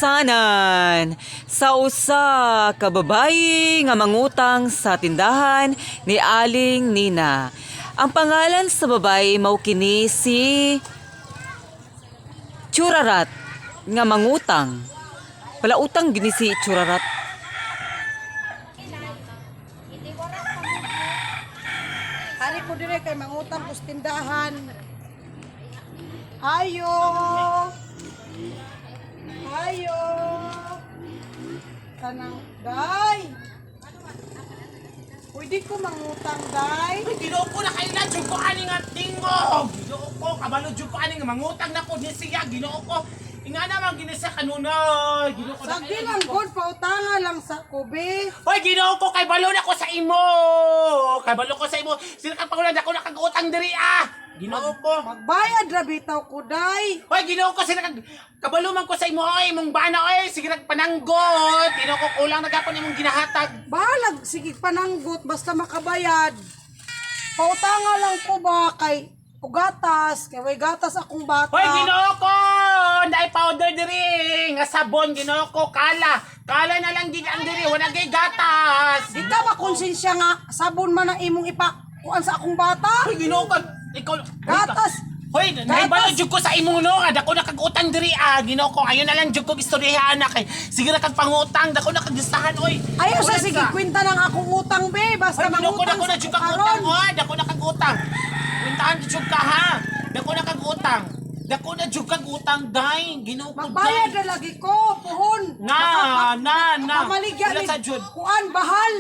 kapusanan sa usa ka babayi nga mangutang sa tindahan ni Aling Nina. Ang pangalan sa babayi mao kini si Churarat nga mangutang. Palautang gini si Churarat. Hari ko dire kay mangutang ko sa tindahan. Ayo. Ayo. Kanang day. Pwede ko mangutang day. Ginoo ko na kayo na jud ko ani nga tingog. Ginoo ko kabalo jud ko ani nga mangutang na ko ni siya. Ginoo ko inga naman ginisa kanunay. Ginoo ko na Sagdi lang god pautanga lang sa kubi. Hoy ginoo ko kay balo na ko sa imo. Kay balo ko sa imo. Sila ka pangulan ako nakag-utang diri Ginoo ko. Magbayad ra bitaw ko day. Hoy ginoo ko sila kabalo man ko sa imo oy imong bana oy sige nagpananggot. Ginoo ko kulang nagapon imong ginahatag. Balag sige pananggot basta makabayad. Pautanga lang ko ba kay gatas, kay way gatas akong bata. Hoy ginoo ko, dai powder diri nga sabon ginoo ko kala. Kala na lang gid ang diri wala gay gatas. Di ka ba konsensya nga sabon man ang imong kuan sa akong bata? Hoy ginoo ko, ikaw Gatas. Hoy, naibalo jud ko sa imong no, dako na kag-utang diri ginoo ko. Ayon na lang jud ko istoryahan na kay sige ra kag pangutang, dako na kag-listahan oy. Ayaw sa Ulat sige ka. kwenta ng akong utang be, basta Hoy, ginoo ko mangutang dako na jud kag utang oy, dako na kag utang. Kwentahan jud ka ha. Dako na kag utang. Dako na jud kag utang dai, ginoo ko. magbayad na lagi ko, puhon. Na. Pamaligya Wala ni sa jud. kuan bahal.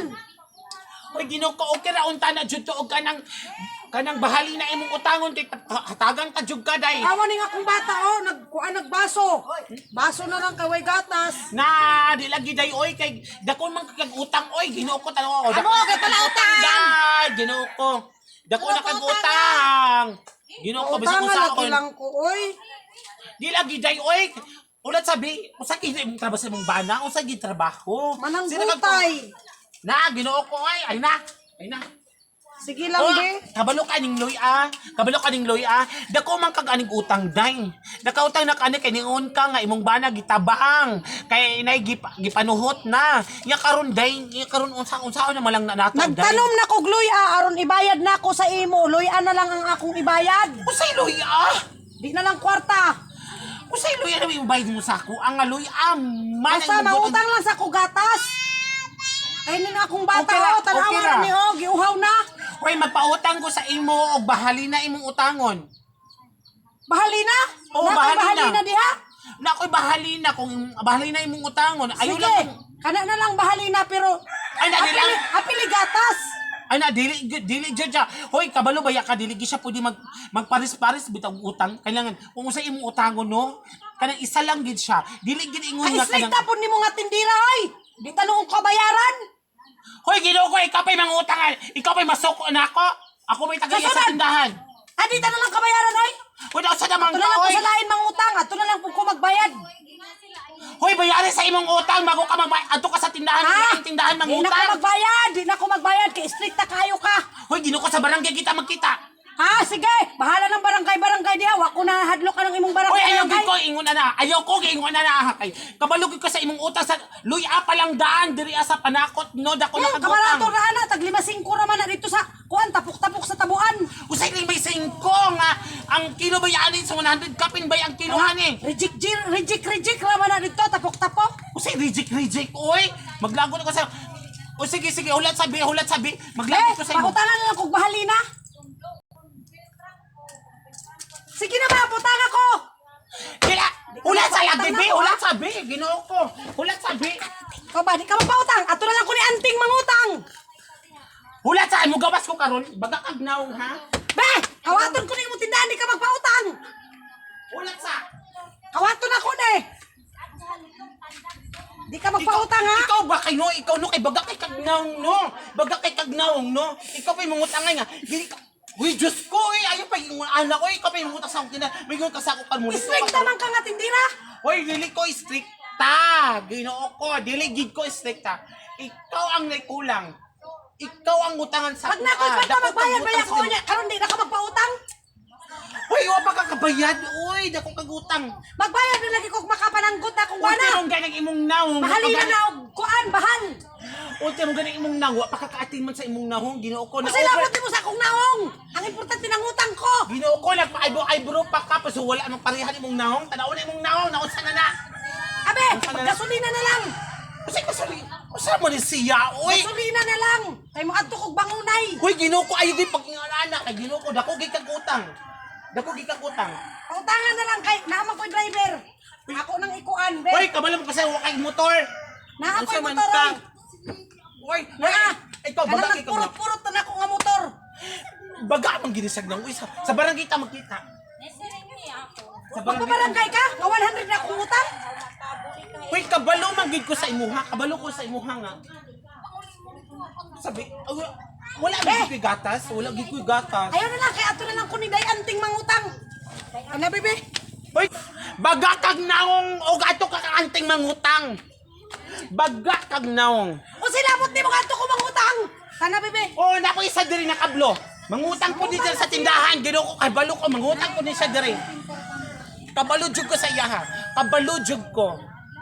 Hoy ginoo ko okay ra unta na jud to og kanang bahali na imong utangon kay hatagan ka jud ka dai. Awan ning akong bata nagkuan nagbaso. Baso na lang kaway gatas. Na di lagi day oy kay dako man kag utang oy ginoo ko tanaw. Ano, kay pala utang? Dai ginoo ko. Dako na kag utang. Ginoo ko bisag Utangan usa lagi lang ko oy. Di lagi day oy. Ulat sabi, usa gid imong trabaho sa imong bana, usa gid trabaho. Manang Sila kag- gutay. Na ginoo ko ay na. Ay na. Sige lang Oh, be. kabalo ka ning loy Kabalo ka ning loy Dako man kag aning utang day. Nakautang na kani kay ningon ka nga imong bana gitabang. Kay inay gipanuhot na. Nya karon day, nya karon unsa na malang natag day. Nagtanom na ko luya aron ibayad na ako sa imo. Luya na lang ang akong ibayad. Usay loy Di na lang kwarta. Usay loy na imong bayad mo sa ako. Ang loy man Basta mautang lang sa kugatas. Ay ning akong bata Okay ra, tanawa okay ra. na ni giuhaw na. Hoy magpautang ko sa imo og bahali na imong utangon. Bahali na? Oo, bahali na. diha? Na ko'y bahali na kung bahali na imong utangon. Ayo Sige, lang. kana na lang bahali na pero Ay, na, di lang. apili gatas. Ay na dili judge. Hoy kabalo baya ka dili siya pwede magparis-paris bitag utang. Kailangan kung usa imong utangon no, kanang isa lang gid siya. Dili gid ingon Ay nga slik kanang tapon nimo nga tindira oy. Di tanong ko bayaran. Hoy ginoo ko ikaw pa'y mangutangan. Ikaw pa'y masuko na ako. Ako may tagaya sa Kasunod. tindahan. Adi na lang kabayaran oy. Hoy sa naman Ato ka na lang ko oy. sa lain mangutang, ato na lang po ko magbayad. Hoy bayari sa imong utang bago ka adto ka sa tindahan, ang tindahan Di na ko mangutang. magbayad, di na ko magbayad kay strikta kayo ka. Hoy ginoo ko sa barangay kita magkita. Sige, bahala ng barangay diha, wa ko na hadlok ka ng imong Hoy, ayaw barangay. gid ko ingon na. Ayaw ko ingon na kay. Kabalo gid ko sa imong utang sa luya pa lang daan diri sa panakot no dako na Kamarato kagutang. ra ana tag 5-5 naman na dito sa kuan tapok-tapok sa tabuan. Usay rin may 5 nga ang kilo ba yan sa 100 kapin ba ang kilo ani? Reject naman na dito tapok-tapok. Usay reject oy. Maglago na ko sa O sige hulat sabi. Maglago ko sa imo. Pautangan na lang kog bahalina. Sige na ba, putang ako. Dila, hulat sa labi, hulat sabi. Ginoo ko. Hulat sabi. Ikaw ba, di ka magpautang. Ato na lang ko ni anting mangutang. Hulat sa mo gawas ko karon. Baga kagnaw ha. Be, kawaton ko ni mo tindahan, di ka magpautang. Hulat sa. Kawaton ako na eh. Di ka magpautang ha. Ikaw ba kay no? Ikaw no kay baga kay kagnaw no. Baga kay kagnaw no. Ikaw pa mangutangay nga. Dili ka. Uy, Diyos ko, ayaw pa yung anak ko, ikaw pa yung mutang sa akin na, may gawin ka sa ako kalmulit. Strict naman ka nga tindira. Hoy, dili ko strikta. Ginoo ko, dili gid ko strikta. Ikaw ang naikulang. Ikaw ang utangan sa Pag na ko, Dako magbayad kang utang ko sa niya. Karon di na ka magpautang. Hoy, wa pa ka kabayad, uy. Uy, dako kag utang. Magbayad na lagi kog makapananggot na kung Uy, wala. pero ganang imong naong. Mahalina na og kuan bahal. Uy, pero ganang imong naong. Wa pakakaatin man sa imong naong. Ginoo ko na. Kasi labot mo sa akong naong. Ang importante ng utang ko. Ginoo ko, nagpa-eyebrow pa ka. Paso wala mang parehan imong naong. Tanaw na imong naong. Naunsa na na. Abe, gasolina na lang. Kasi kasali. Usa mo ni siya, uy. Gasolina na lang. Kay mo adto kog bangunay. Uy, ginoo ko. Ayaw din pag-ingalana. Kay ginoo ko. Dako gikag utang. Dako gikag utang. Pautangan na lang kay naamang ko'y driver. Ako nang ikuan, be. Uy, kabalo mo kasi wakay motor. Na ako'y Unsa man motor, ka? oy. Uy, ikaw, Kanang baga ikaw. nagpurot-purot na ako nga motor. Baga mang ginisag ng uy. Sa barangay ta magkita. Sa Magpabarangay ka? Nga 100 na akong utang? Uy, kabalo man gid ko sa imuha. Kabalo ko sa imuha nga. Sabi, wala gid ko gatas. Wala gid ko gatas. Ayaw na lang, kay ato na lang kuniday anting mangutang. Ano, bebe? Uy, baga kag naong og ato ka kaanting mangutang. Baga kag naong. O silabot ni mo ka ato ko mangutang. Kana, bebe? Oh, nako isa diri na kablo. Mangutang ko dito sa tindahan. Ginoo ko kabalo ko mangutang ko ni siya diri. Kabalo jud ko sa iya ha. Kabalo jud ko.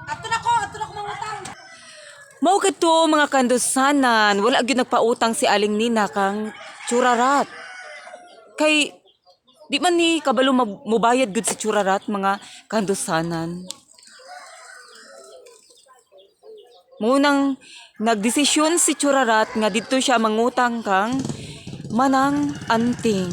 Ato na ko mangutang. Mao kadto mga kandusanan, wala gyud nagpautang si Aling Nina kang Churarat. Kay di man ni kabalo mubayad gud si Churarat mga kandusanan. Munang nagdesisyon si Churarat nga didto siya mangutang kang Manang Anting.